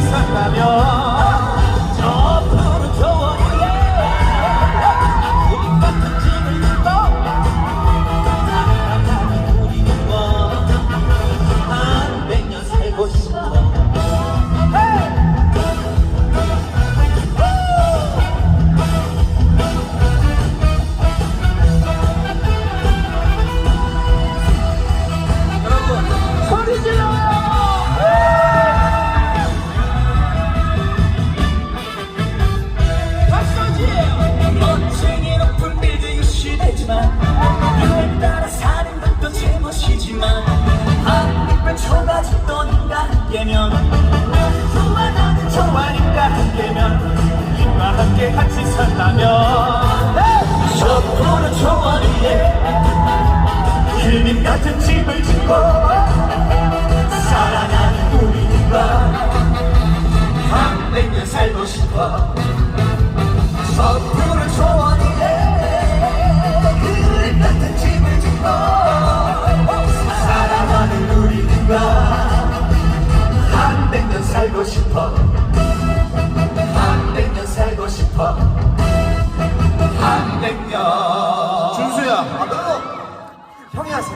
산다면 저 푸른 초원 위에 우리 같은 집을 짓고 사랑하는 우리 누가 한 100년 살고 싶어. 초가집도 님과 함께면 좋아하는 좋아님과 함께면 님과 함께 같이 산다면 저 푸른 초원 위에 힐님 같은 집을 짓고 사랑하는 우리 님과 한 100년 살고 싶어. 저 푸른 초원 위에 힐님 같은 집을 짓고 사랑하는 우리 한 100년 살고 싶어.